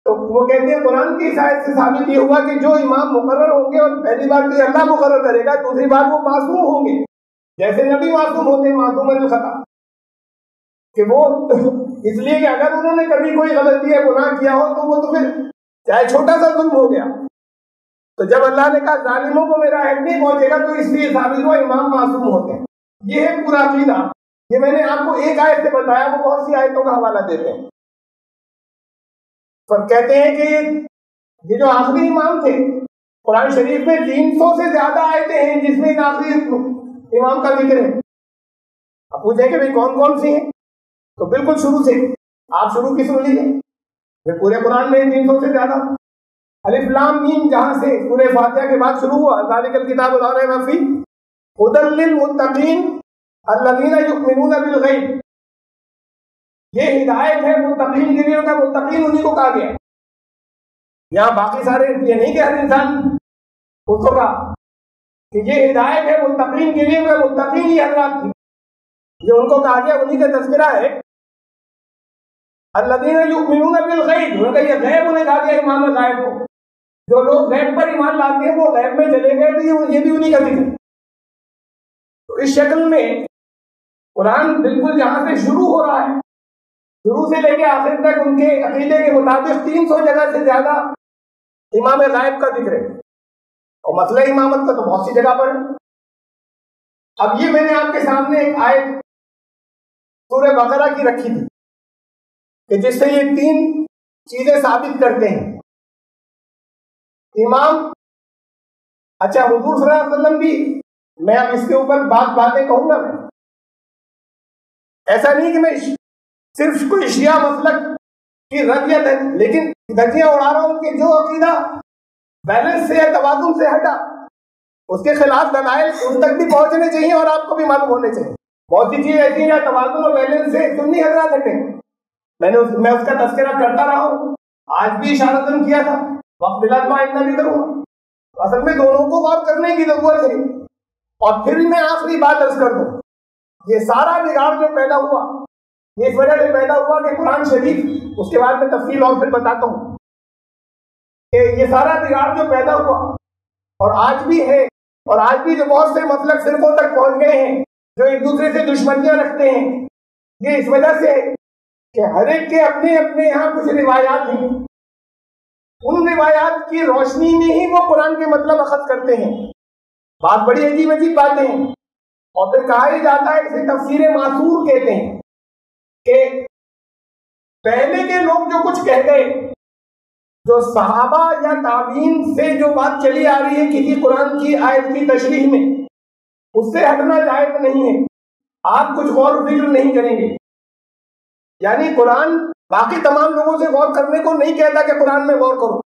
تو وہ کہتے ہیں قرآن کی آیت سے ثابت یہ ہوا کہ جو امام مقرر ہوں گے، اور پہلی بات تو اللہ مقرر کرے گا، دوسری بات وہ معصوم ہوں گے، جیسے نبی معصوم ہوتے ہیں، معصوم الخطا، کہ وہ اس لیے کہ اگر انہوں نے کبھی کوئی غلطی یا گناہ کیا ہو تو وہ تو پھر چاہے چھوٹا سا ظلم ہو گیا، تو جب اللہ نے کہا ظالموں کو میرا عہد نہیں پہنچے گا، تو اس لیے ثابت ہوا امام معصوم ہوتے ہیں۔ یہ ہے پورا عقیدہ، یہ میں نے آپ کو ایک آیت سے بتایا، وہ بہت سی آیتوں کا حوالہ دیتے ہیں، پر کہتے ہیں کہ یہ جو آخری امام تھے، قرآن شریف میں 300 سے زیادہ آیتیں ہیں جس میں آخری امام کا ذکر ہے۔ اب پوچھیں کہ بھائی کون کون سی ہیں، تو بالکل شروع سے آپ شروع کی سن لیجیے، پورے قرآن میں 300 سے زیادہ۔ الف لام میم جہاں سے سورہ فاتحہ کے بعد شروع ہوا، ذالک الکتاب لا ریب فیہ ھدی للمتقین الذین یؤمنون بالغیب، یہ ہدایت ہے متقین کے لیے، کا متقین انہیں کو کہا گیا۔ یہاں باقی سارے یہ نہیں کہ ہر انسان اس کو کہا کہ یہ ہدایت ہے متقین کے لیے، کا متقین یہ حضرات تھے، یہ ان کو کہا گیا، انہیں کا تذکرہ ہے۔ الذین یؤمنون بالغیب، ان کا یہ غیب انہیں کہا گیا، ایمان غیب کو، جو لوگ غیب پر ایمان لاتے ہیں وہ غیب میں چلے گئے، تو یہ بھی انہیں کا ذکر ہے۔ تو اس شکل میں قرآن بالکل جہاں سے شروع ہو رہا ہے، شروع سے لے کے آخر تک ان کے عقیدے کے مطابق 300 جگہ سے زیادہ امام غائب کا ذکر ہے، اور مسئلہ امامت کا تو بہت سی جگہ پر ہے۔ اب یہ میں نے آپ کے سامنے ایک آیت سورہ بقرہ کی رکھی تھی کہ جس سے یہ 3 چیزیں ثابت کرتے ہیں۔ امام، اچھا حضور صلی اللہ علیہ وسلم بھی، میں اب اس کے اوپر باتیں کہوں گا، میں ایسا نہیں کہ میں صرف کوئی شیعہ مسلک کی ردیت ہے، لیکن دھجیاں اڑا رہا ہوں کہ جو عقیدہ بیلنس سے یا توازن سے ہٹا، اس کے خلاف دلائل ان تک بھی پہنچنے چاہیے اور آپ کو بھی معلوم ہونے چاہیے۔ بہت سی چیزیں ایسی ہیں توازن اور بیلنس سے سنی حضرات ہٹے، میں اس کا تذکرہ کرتا رہا ہوں، آج بھی اشارتاً کیا تھا، وقت ملا تو آئندہ بھی کروں گا۔ اصل میں دونوں کو غور کرنے کی ضرورت ہے۔ اور پھر میں آخری بات عرض کر دوں، یہ سارا بگاڑ جو پیدا ہوا، یہ اس وجہ سے پیدا ہوا کہ قرآن شریف، اس کے بعد میں تفصیل اور پھر بتاتا ہوں کہ یہ سارا بگاڑ جو پیدا ہوا اور آج بھی ہے، اور آج بھی جو بہت سے مسلک فرقوں تک پہنچ گئے ہیں جو ایک دوسرے سے دشمنیاں رکھتے ہیں، یہ اس وجہ سے کہ ہر ایک کے اپنے اپنے یہاں کچھ روایات ہیں، ان روایات کی روشنی میں ہی وہ قرآن کے مطلب اخذ کرتے ہیں۔ بات بڑی عجیب عجیب باتیں ہیں، اور پھر کہا ہی جاتا ہے، اسے تفسیر معصور کہتے ہیں، کہ پہلے کے لوگ جو کچھ کہہ گئے، جو صحابہ یا تابعین سے جو بات چلی آ رہی ہے کسی قرآن کی آیت کی تشریح میں، اس سے ہٹنا جائز نہیں ہے، آپ کچھ غور و فکر نہیں کریں گے۔ یعنی قرآن باقی تمام لوگوں سے غور کرنے کو نہیں کہتا کہ قرآن میں غور کرو،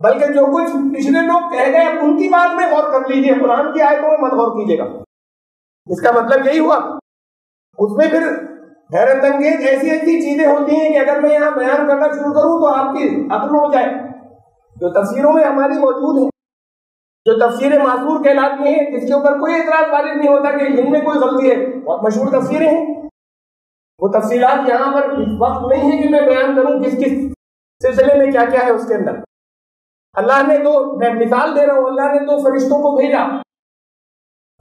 بلکہ جو کچھ پچھلے لوگ کہہ گئے ان کی بات میں غور کر لیجیے، قرآن کی آیتوں میں مت غور کیجیے گا۔ اس کا مطلب یہی ہوا، اس میں پھر حیرت انگیز ایسی ایسی چیزیں ہوتی ہیں کہ اگر میں یہاں بیان کرنا شروع کروں تو آپ کی عقل ہو جائے، جو تفسیروں میں ہماری موجود ہیں، جو تفسیر معصور کہلاتی ہیں، جس کے اوپر کوئی اعتراض وارد نہیں ہوتا کہ ان میں کوئی غلطی ہے، بہت مشہور تفسیریں ہیں، وہ تفصیلات یہاں پر اس وقت نہیں ہے کہ میں بیان کروں کس کس سلسلے میں کیا کیا ہے اس کے اندر۔ اللہ نے تو، میں مثال دے رہا ہوں، اللہ نے تو فرشتوں کو بھیجا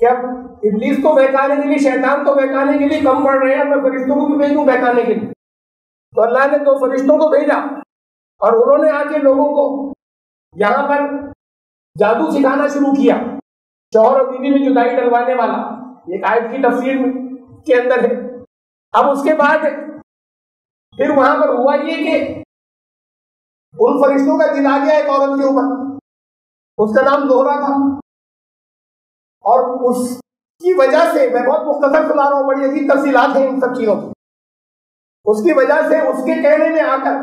کہ اب ابلیس کو بہکانے کے لیے، شیطان کو بہکانے کے لیے کم پڑ رہے ہیں، میں فرشتوں کو بھی بھیجوں بہکانے کے لیے، تو اللہ نے تو فرشتوں کو بھیجا، اور انہوں نے آ کے لوگوں کو یہاں پر جادو سکھانا شروع کیا، شوہر اور بیوی میں جدائی ڈلوانے والا، ایک آیت کی تفسیر کے اندر ہے۔ اب اس کے بعد پھر وہاں پر ہوا یہ کہ ان فرشتوں کا دل آ گیا ایک عورت کے اوپر، اس کا نام زہرا تھا، اور اس کی وجہ سے میں بہت مختصر سنا رہا ہوں، بڑی عجیب تفصیلات ہیں ان سب چیزوں کی. اس کی وجہ سے اس کے کہنے میں آ کر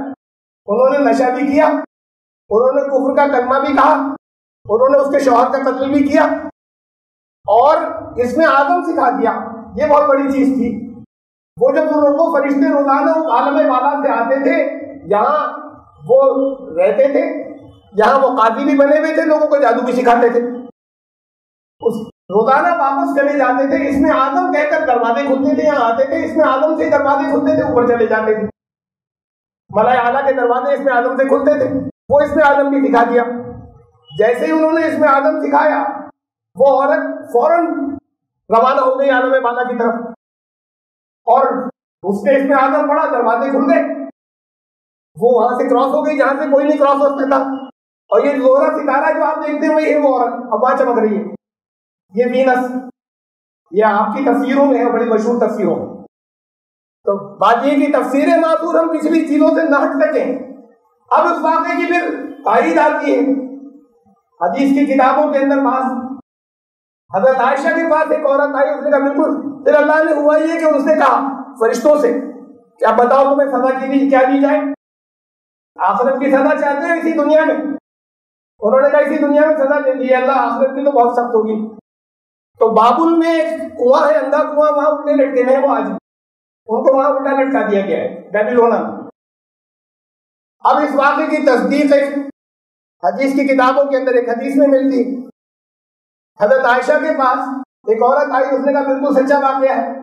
انہوں نے نشہ بھی کیا، انہوں نے کفر کا کلمہ بھی کہا، انہوں نے اس کے شوہر کا قتل بھی کیا، اور اس میں آدم سکھا دیا. یہ بہت بڑی چیز تھی. وہ جب وہ فرشتے روزانہ اس عالم بالا سے آتے تھے، یہاں وہ رہتے تھے، یہاں وہ قاضی بھی بنے ہوئے تھے، لوگوں کو جادو بھی سکھاتے تھے. اس روزانہ واپس چلے جاتے تھے، اس میں آدم کہہ کر دروازے کھلتے تھے، یہاں آتے تھے، اس میں آدم سے دروازے کھلتے تھے، اوپر چلے جاتے تھے. ملائے اعلیٰ کے دروازے اس میں آدم سے کھلتے تھے، وہ اس میں آدم بھی دکھا دیا. جیسے ہی انہوں نے اس میں آدم سکھایا، وہ عورت فوراً روانہ ہو گئی عالم بالا کی طرف، اور اس نے اس میں آدم پڑا، دروازے کھل گئے، وہ وہاں سے کراس ہو گئی جہاں سے کوئی نہیں کراس ہو سکتا. اور یہ زہرہ ستارہ جو آپ دیکھتے ہیں وہی ہے وہ عورت اب وہاں چمک رہی ہے. یہ وینس، یہ آپ کی تفسیروں میں ہے، بڑی مشہور تفسیروں میں. تو بات یہ کہ تفسیر معصور ہم پچھلی چیزوں سے نہ ہٹ سکیں. اب اس واقعے کی پھر تائید آتی ہے حدیث کی کتابوں کے اندر. بعض حضرت عائشہ کے پاس ایک عورت آئی، اس نے کہا بالکل. پھر اللہ نے ہوا یہ کہ اس نے کہا فرشتوں سے کہ اب بتاؤ تمہیں سزا کیا دی جائے؟ آخرت کی سزا چاہتے ہیں اسی دنیا میں؟ انہوں نے کہا اسی دنیا میں سزا دے دی ہے اللہ، آخرت کی تو بہت سخت ہوگی. تو بابل میں ایک کنواں ہے، اندھا کنواں، وہاں الٹے لٹکے ہیں وہ آج، ان کو وہاں الٹا لٹکا دیا گیا ہے بیبیلونا میں. اب اس واقعے کی تصدیق ایک حدیث کی کتابوں کے اندر ایک حدیث میں ملتی. حضرت عائشہ کے پاس ایک عورت آئی، اس نے کہا بالکل سچا واقعہ ہے،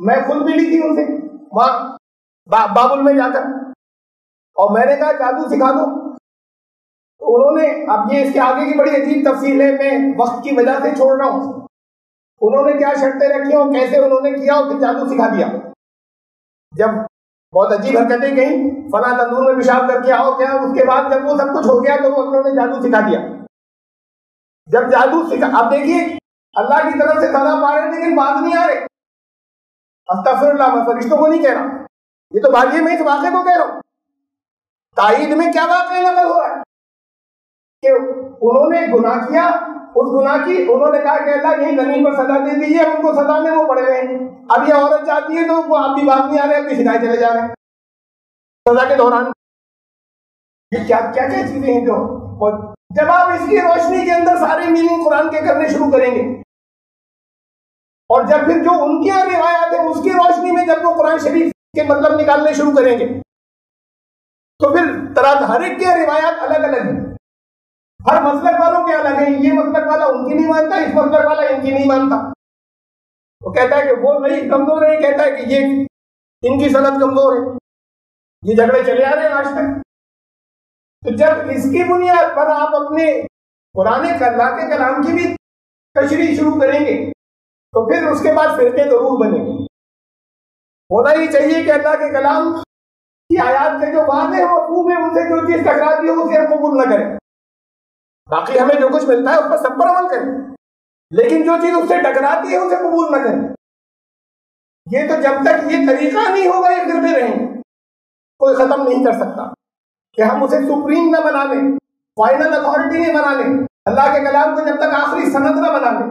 میں خود ملی تھی ان سے وہاں بابل میں جا کر، اور میں نے کہا جادو سکھا دو. تو انہوں نے، اب یہ اس کے آگے کی بڑی عجیب تفصیل ہے، میں وقت کی وجہ سے چھوڑ رہا ہوں. انہوں نے کیا شرطیں رکھی اور کیسے انہوں نے کیا اور پھر جادو سکھا دیا. جب بہت عجیب حرکتیں کہیں، فلاں تندور میں پیشاب کر کے آؤ کیا، اس کے بعد جب وہ سب کچھ ہو گیا تو انہوں نے جادو سکھا دیا. جب جادو سکھا، اب دیکھیے اللہ کی طرف سے سزا پا رہے لیکن بات نہیں آ رہے. استغفر اللہ، میں فرشتوں کو نہیں کہہ رہا، یہ تو بھاگیے میں اس واقعے کو کہہ رہا ہوں. تائید میں کیا واقعہ نقل ہو رہا ہے کہ انہوں نے گناہ کیا، اس گناہ کی انہوں نے کہا کہ اللہ یہی زمین پر سزا دے دیجیے، اب ان کو سزا میں وہ پڑے ہوئے ہیں. اب یہ عورت چاہتی ہے تو وہ آپ بھی بات نہیں آ رہے، اب بھی سکھائے چلے جا رہے ہیں سزا کے دوران. یہ کیا کیا چیزیں ہیں جو جب آپ اس کی روشنی کے اندر سارے میننگ قرآن کے کرنے شروع کریں گے، اور جب پھر جو ان کی روایات ہیں اس کی روشنی میں جب وہ قرآن شریف کے مطلب نکالنے شروع کریں گے تو پھر طرح ہر ایک کی روایات الگ الگ ہیں، ہر مسلک والوں کے الگ ہیں. یہ مسلک والا ان کی نہیں مانتا، اس مسلک والا ان کی نہیں مانتا. وہ کہتا ہے کہ وہ نہیں کمزور ہے، کہتا ہے کہ یہ ان کی سند کمزور ہے. یہ جھگڑے چلے آ رہے ہیں آج تک. تو جب اس کی بنیاد پر آپ اپنے قرآن اللہ کے کلام کی بھی تشریح شروع کریں گے تو پھر اس کے بعد فرقے ضرور بنیں گے. ہونا ہی چاہیے کہ اللہ کے کلام کی آیات سے جو واضح مفہوم ہے ان سے جو چیز ٹکراتی ہے اسے ہم قبول نہ کریں. باقی ہمیں جو کچھ ملتا ہے اس پر سب پر عمل کریں، لیکن جو چیز اس سے ٹکراتی ہے اسے قبول نہ کریں. یہ تو جب تک یہ طریقہ نہیں ہوگا یہ فرقے رہیں گے، کوئی ختم نہیں کر سکتا کہ ہم اسے سپریم نہ بنا لیں، فائنل اتھارٹی نہیں بنا لیں. اللہ کے کلام کو جب تک آخری سند نہ بنا لیں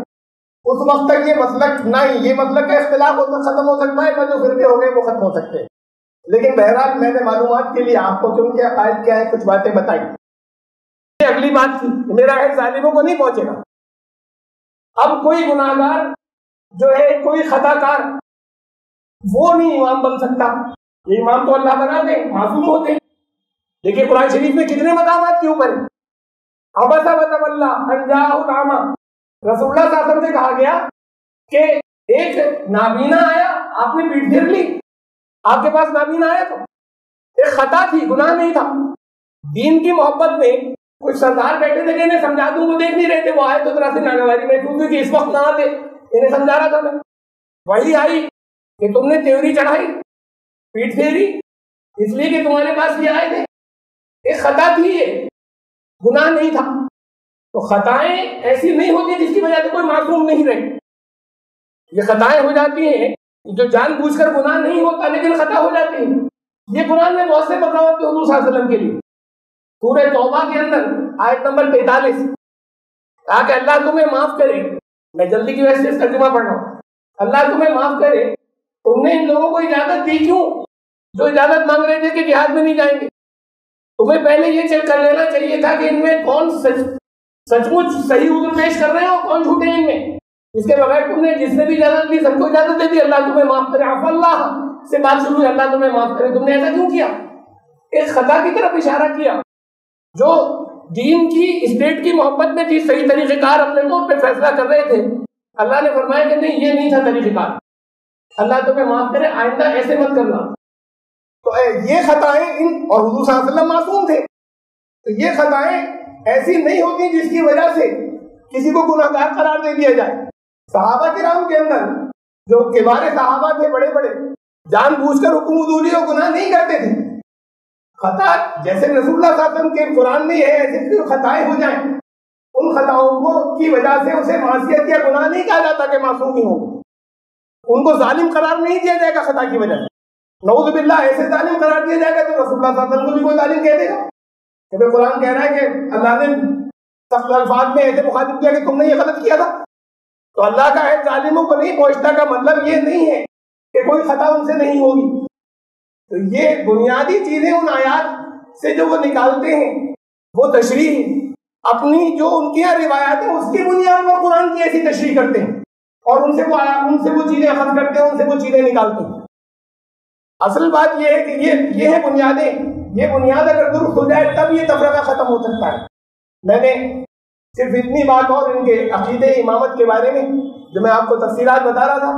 اس وقت تک یہ مسلک نہیں، یہ مسلک کا اختلاف ختم ہو سکتا ہے، جو فرقے ہو گئے وہ ختم ہو سکتے ہیں. لیکن بہرحال میں نے معلومات کے لیے آپ کو کہ ان کے عقائد کیا ہے کچھ باتیں بتائی. یہ اگلی بات تھی، میرا ہے ظالموں کو نہیں پہنچے گا. اب کوئی گناہگار جو ہے، کوئی خطا کار، وہ نہیں امام بن سکتا. یہ امام تو اللہ بناتے ہیں، معصوم ہوتے ہیں. دیکھیے قرآن شریف میں کتنے مقامات کے اوپر عبس وتولی ان جاءہ الاعمی، رسول اللہ صلی اللہ علیہ وسلم سے کہا گیا کہ ایک نابینا آیا، آپ نے پیٹ پھیر لی. آپ کے پاس نابینا آیا تو ایک خطا تھی، گناہ نہیں تھا. دین کی محبت میں کچھ سردار بیٹھے تھے کہ انہیں سمجھا دوں، وہ دیکھ نہیں رہے تھے، وہ آئے تو ذرا سے ناگواری محسوس ہوئی کہ اس وقت نہ آتے، انہیں سمجھا رہا تھا میں. وہی آئی کہ تم نے تیوری چڑھائی، پیٹ پھیری، اس لیے کہ تمہارے پاس یہ آئے تھے. ایک خطا تھی، یہ گناہ نہیں تھا. تو خطائیں ایسی نہیں ہوتی جس کی وجہ سے کوئی معصوم نہیں رہے. یہ خطائیں ہو جاتی ہیں جو جان بوجھ کر گناہ نہیں ہوتا لیکن خطا ہو جاتی ہیں. یہ قرآن میں بہت سے مقامات کے حضور صلی اللہ علیہ وسلم کے لیے. سورہ توبہ کے اندر آیت نمبر 43 کہا کہ اللہ تمہیں معاف کرے میں جلدی کی وجہ سے ترجمہ پڑھ رہا ہوں. اللہ تمہیں معاف کرے، تم نے ان لوگوں کو اجازت دی کیوں جو اجازت مانگ رہے تھے کہ جہاد میں نہیں جائیں گے؟ تمہیں پہلے یہ چیک کر لینا چاہیے تھا کہ ان میں کون سچ مچ صحیح عذر پیش کر رہے ہیں اور کون جھوٹے ہیں ان میں. اس کے بغیر تم نے جس نے بھی اجازت دی سب کو اجازت دے دی. اللہ تمہیں معاف کرے، عفا اللہ سے بات شروع ہوئی، اللہ تمہیں معاف کرے. تم نے ایسا کیوں کیا؟ ایک خطا کی طرف اشارہ کیا جو دین کی اسٹیٹ کی محبت میں تھی، صحیح طریقہ کار اپنے طور پہ فیصلہ کر رہے تھے. اللہ نے فرمایا کہ نہیں، یہ نہیں تھا طریقہ کار، اللہ تمہیں معاف کرے، آئندہ ایسے مت کرنا. تو یہ خطائیں اور حضور صلی اللہ علیہ وسلم معصوم تھے، تو یہ خطائیں ایسی نہیں ہوتی جس کی وجہ سے کسی کو گناہ گار قرار دے دیا جائے. صحابہ کرام کے اندر جو کبار صحابہ تھے، بڑے بڑے، جان بوجھ کر حکم عدولی اور گناہ نہیں کرتے تھے. خطا جیسے رسول اللہ صلی اللہ علیہ وسلم کے قرآن میں ہے، ایسے خطائیں ہو جائیں، ان خطاؤں کی وجہ سے اسے معصیت یا گناہ نہیں کہا جاتا کہ معصوم ہی ہو. ان کو ظالم قرار نہیں دیا جائے گا خطا کی وجہ سے. نعوذ باللہ ایسے ظالم قرار دیا جائے گا تو رسول اللہ صلی اللہ علیہ وسلم کو بھی کوئی ظالم کہہ دے گا. کہ قرآن کہہ رہا ہے کہ اللہ نے سخت الفاظ میں ایسے مخاطب کیا کہ تم نے یہ غلط کیا تھا. تو اللہ کا ہے ظالموں کو نہیں پہنچتا کا مطلب یہ نہیں ہے کہ کوئی خطا ان سے نہیں ہوگی. تو یہ بنیادی چیزیں ان آیات سے جو وہ نکالتے ہیں، وہ تشریح اپنی جو ان کی روایات ہیں اس کی بنیاد پر قرآن کی ایسی تشریح کرتے ہیں اور ان سے وہ چیزیں اخذ کرتے ہیں، ان سے وہ چیزیں نکالتے ہیں. اصل بات یہ ہے کہ یہ ہے بنیادیں. یہ بنیاد اگر درست ہو جائے تب یہ تفرقہ ختم ہو سکتا ہے. میں نے صرف اتنی بات اور ان کے عقیدے امامت کے بارے میں جو میں آپ کو تفصیلات بتا رہا تھا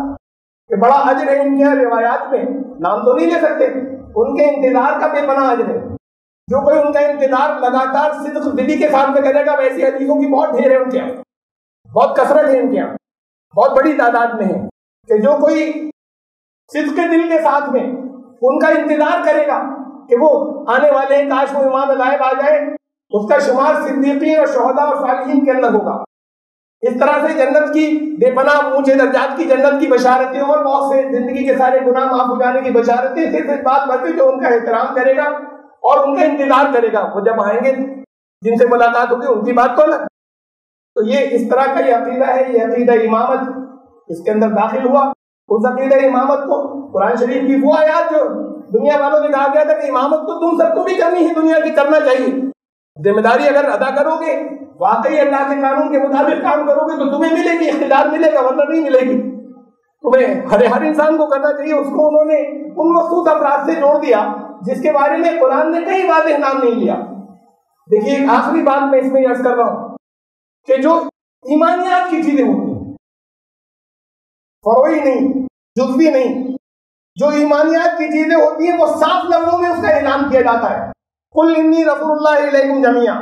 کہ بڑا اجر ہے ان کے روایات میں، نام تو نہیں لے سکتے. ان کے انتظار کا بے پناہ اجر ہے. جو کوئی ان کا انتظار لگاتار صدق دلی کے ساتھ میں کرے گا، ویسی حدیثوں کی بہت ڈھیر ہے ان کے یہاں، بہت کثرت ہے ان کے یہاں، بہت بڑی تعداد میں ہے کہ جو کوئی صدق دل کے ساتھ میں ان کا انتظار کرے گا کہ وہ آنے والے ہیں، کاش وہ امام غائب آ جائے، اس کا شمار صدیقین اور شہداء اور صالحین کے اندر ہوگا. اس طرح سے جنت کی بے پناہ اونچے درجات کی جنت کی بشارتیں اور بہت سے زندگی کے سارے گناہ معاف ہو جانے کی بشارتیں صرف اس بات پر جو ان کا احترام کرے گا اور ان کا انتظار کرے گا. وہ جب آئیں گے جن سے ملاقات ہوگی ان کی بات تو الگ. تو یہ اس طرح کا یہ عقیدہ ہے، یہ عقیدہ امامت اس کے اندر داخل ہوا. اس عقیدہ امامت کو قرآن شریف کی وہ آیات جو دنیا والوں نے کہا گیا تھا کہ امامت تو تم سب کو بھی کرنی ہے، دنیا کی کرنا چاہیے، ذمہ داری اگر ادا کرو گے، واقعی اللہ کے قانون کے مطابق کام کرو گے تو تمہیں ملے گی، اقتدار ملے گا، ورنہ نہیں ملے گی. تمہیں ہر انسان کو کرنا چاہیے. اس کو انہوں نے ان مخصوص افراد سے جوڑ دیا جس کے بارے میں قرآن نے کئی واضح نام نہیں لیا. دیکھیے ایک آخری بات میں اس میں عرض کر رہا ہوں کہ جو ایمانیات کی چیزیں ہوتی ہیں، فروعی نہیں، جزوی نہیں، جو ایمانیات کی چیزیں ہوتی ہیں وہ صاف لفظوں میں اس کا اعلان کیا جاتا ہے. قل انی رسول اللہ الیکم جمیعا،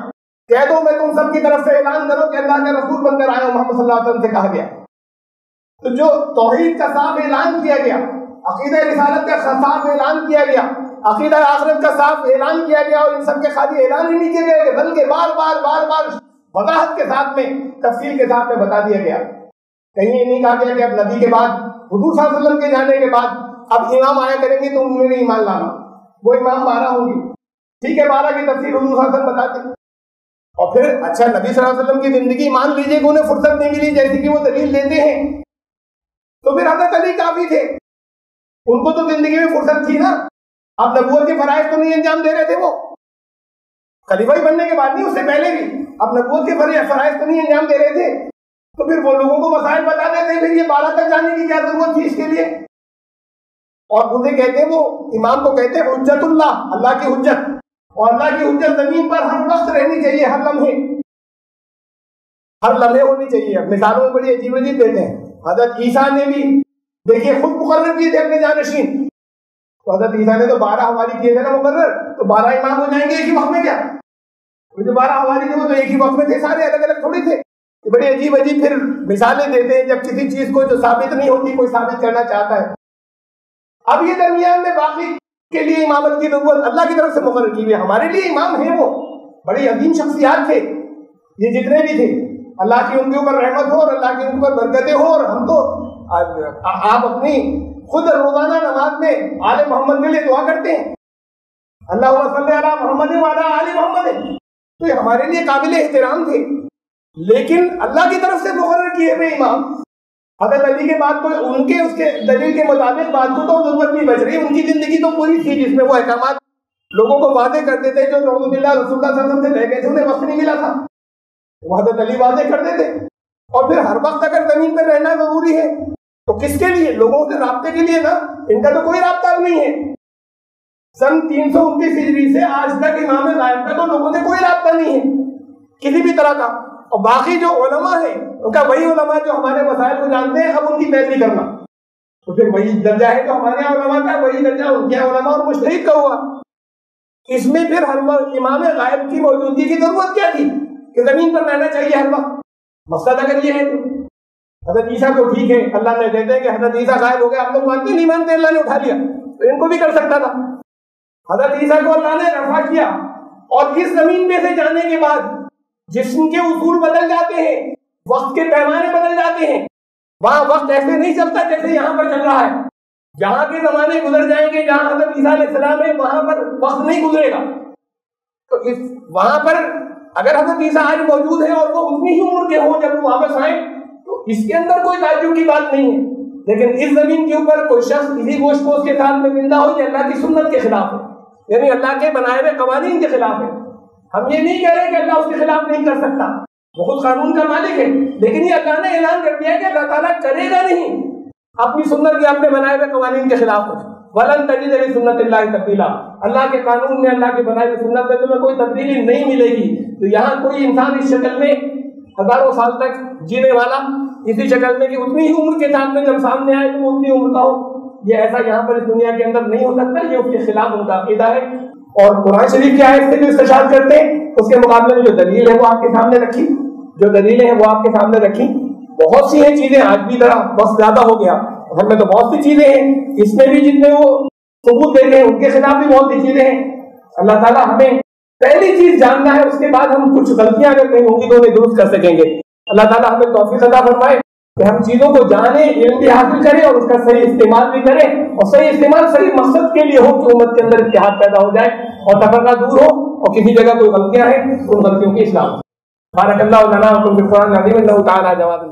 کہہ دو میں تم سب کی طرف سے اعلان کرو کہ اللہ کا رسول بن کر آیا ہوں، محمد صلی اللہ علیہ وسلم سے کہا گیا. تو جو توحید کا صاف اعلان کیا گیا، عقیدہ رسالت کا صاف اعلان کیا گیا، عقیدہ آخرت کا صاف اعلان کیا گیا، اور ان سب کے خالی اعلان ہی نہیں کیا گیا بلکہ بار بار وضاحت کے ساتھ میں، تفصیل کے ساتھ میں بتا دیا گیا. کہیں یہ نہیں کہا گیا کہ اب نبی کے بعد، حضور صلی اللہ علیہ وسلم کے جانے کے بعد اب امام آیا کریں گے تو انہوں نے ایمان لانا، وہ امام 12 ہوں گے. ٹھیک ہے، 12 کی تفصیل حضور صلی اللہ علیہ وسلم بتاتے ہیں. اور پھر اچھا نبی صلی اللہ علیہ وسلم کی زندگی مان لیجیے کہ انہیں فرصت نہیں ملی جیسے کہ وہ دلیل دیتے ہیں، تو پھر حضرت علی کافی تھے، ان کو تو زندگی میں فرصت تھی نا. اب نبوت کے فرائض تو نہیں انجام دے رہے تھے، وہ خلیفہ ہی بننے کے بعد نہیں، اس سے پہلے بھی اب نبوت کے فرائض تو نہیں انجام دے رہے تھے. تو پھر وہ لوگوں کو مسائل بتا دیتے، پھر یہ 12 تک جانے کی کیا ضرورت تھی اس کے لیے. اور انہیں کہتے ہیں، وہ امام کو کہتے ہیں حجت اللہ، اللہ کی حجت. اور اللہ کی حجت زمین پر ہر وقت رہنی چاہیے، ہر لمحے ہونی چاہیے. مثالوں میں بڑی عجیب عجیب دیتے ہیں. حضرت عیسیٰ نے بھی دیکھیے خود مقرر کیے تھے اپنے جانشین. تو حضرت عیسیٰ نے تو 12 حوالی کیے تھے نا مقرر، تو 12 امام ہو جائیں گے ایک ہی وقت میں. کیا جو 12 حوالی تھے وہ تو ایک ہی وقت میں تھے، سارے الگ الگ تھوڑی تھے. بڑی عجیب پھر مثالیں دیتے ہیں جب کسی چیز کو جو ثابت نہیں ہوتی کوئی ثابت کرنا چاہتا ہے. اب یہ درمیان میں باقی کے لیے امامت کی ضرورت اللہ کی طرف سے مقرر کی ہوئی ہے. ہمارے لیے امام ہیں، وہ بڑی عظیم شخصیات تھے یہ جتنے بھی تھے، اللہ کی ان کے اوپر رحمت ہو اور اللہ کی ان کے اوپر برکتیں ہو. اور ہم تو آپ اپنی خود روزانہ نماز میں آل محمد کے لیے دعا کرتے ہیں، اللہم صلی علی محمد وعلی آل محمد. تو یہ ہمارے لیے قابل احترام تھے. لیکن اللہ کی طرف سے مقرر کیے ہوئے امام، حضرت علی کے بعد کوئی ان کے اس کے دلیل کے مطابق بات کو تو ضرورت نہیں بچ رہی، ان کی زندگی تو پوری تھی جس میں وہ احکامات لوگوں کو واضح کرتے تھے، جو نعوذ باللہ رسول اللہ صلی اللہ علیہ وسلم سے رہ گئے تھے انہیں وقت نہیں ملا تھا، وہ حضرت علی واضح کرتے تھے۔ اور پھر ہر وقت اگر زمین پر رہنا ضروری ہے تو کس کے لیے؟ لوگوں سے رابطے کے لیے نا، ان کا تو کوئی رابطہ نہیں ہے۔ سن 329 ہجری سے آج تک امام غائب کا تو لوگوں سے کوئی رابطہ نہیں ہے کسی بھی طرح کا۔ اور باقی جو علماء ہیں ان کا وہی علماء جو ہمارے مسائل کو جانتے ہیں، اب ان کی پیروی کرنا تو پھر وہی درجہ ہے جو ہمارے یہاں علماء کا، وہی درجہ ان کے علماء اور مجتہد کا ہوا۔ اس میں پھر ہر وقت امام غائب کی موجودگی کی ضرورت کیا تھی کہ زمین پر رہنا چاہیے ہر وقت؟ مقصد اگر یہ ہے تو حضرت عیسیٰ کو ٹھیک ہے، اللہ نے کہتے ہیں کہ حضرت عیسیٰ غائب ہو گئے، آپ لوگ مانتے نہیں مانتے؟ اللہ نے اٹھا لیا تو ان کو بھی کر سکتا تھا۔ حضرت عیسیٰ کو اللہ نے رفع کیا، اور اس زمین میں سے جانے کے بعد جسم کے اصول بدل جاتے ہیں، وقت کے پیمانے بدل جاتے ہیں، وہاں وقت ایسے نہیں چلتا جیسے یہاں پر چل رہا ہے۔ جہاں کے زمانے گزر جائیں گے، جہاں حضرت عیسیٰ علیہ السلام ہے وہاں پر وقت نہیں گزرے گا۔ تو وہاں پر اگر حضرت عیسیٰ آج موجود ہے اور وہ اتنی ہی عمر کے ہوں جب وہ واپس آئیں تو اس کے اندر کوئی تعجب کی بات نہیں ہے۔ لیکن اس زمین کے اوپر کوئی شخص اسی گوشت پوش کے ساتھ میں زندہ ہو، یہ اللہ کی سنت کے خلاف ہے، یعنی اللہ کے بنائے ہوئے قوانین کے خلاف ہے۔ ہم یہ نہیں کہہ رہے کہ اللہ اس کے خلاف نہیں کر سکتا، وہ خود قانون کا مالک ہے، لیکن یہ اللہ نے اعلان کر دیا کہ اللہ تعالیٰ کرے گا نہیں اپنی سنت یا اپنے بنائے ہوئے قوانین کے خلاف ہو۔ وَلَن تَجِدَ لِسُنَّتِ اللَّهِ تَبْدِيلًا، اللہ کے قانون میں، اللہ کے بنائے ہوئے سنت میں تمہیں کوئی تبدیلی نہیں ملے گی۔ تو یہاں کوئی انسان اس شکل میں ہزاروں سال تک جینے والا اسی شکل میں کہ اتنی ہی عمر کے ساتھ میں جب سامنے آئے تو وہ اتنی عمر کا ہو، یہ ایسا یہاں پر اس دنیا کے اندر نہیں ہو سکتا، یہ اس کے خلاف ان کا عقیدہ ہے۔ اور قرآن شریف کی آیت سے جو استشہاد کرتے ہیں اس کے مقابلے میں جو دلیل ہے وہ آپ کے سامنے رکھی، جو دلیلیں ہیں وہ آپ کے سامنے رکھی۔ بہت سی ہیں چیزیں، آج بھی ذرا بہت زیادہ ہو گیا، ہم میں تو بہت سی چیزیں ہیں، اس میں بھی جتنے وہ ثبوت دے رہے ہیں ان کے خلاف بھی بہت سی چیزیں ہیں۔ اللہ تعالیٰ ہمیں پہلی چیز جاننا ہے، اس کے بعد ہم کچھ غلطیاں اگر کہیں ہوں گی تو انہیں درست کر سکیں گے۔ اللہ تعالیٰ ہمیں توفیق عطا فرمائے کہ ہم چیزوں کو جانیں، علم بھی حاصل کریں اور اس کا صحیح استعمال بھی کریں، اور صحیح استعمال صحیح مقصد کے لیے ہو کہ امت کے اندر اتحاد پیدا ہو جائے اور تفرقہ دور ہو، اور کسی جگہ کوئی غلطیاں ہیں ان غلطیوں کی اصلاح۔ بارک اللہ لنا و لکم فی القرآن العظیم انہ تعالی جواد۔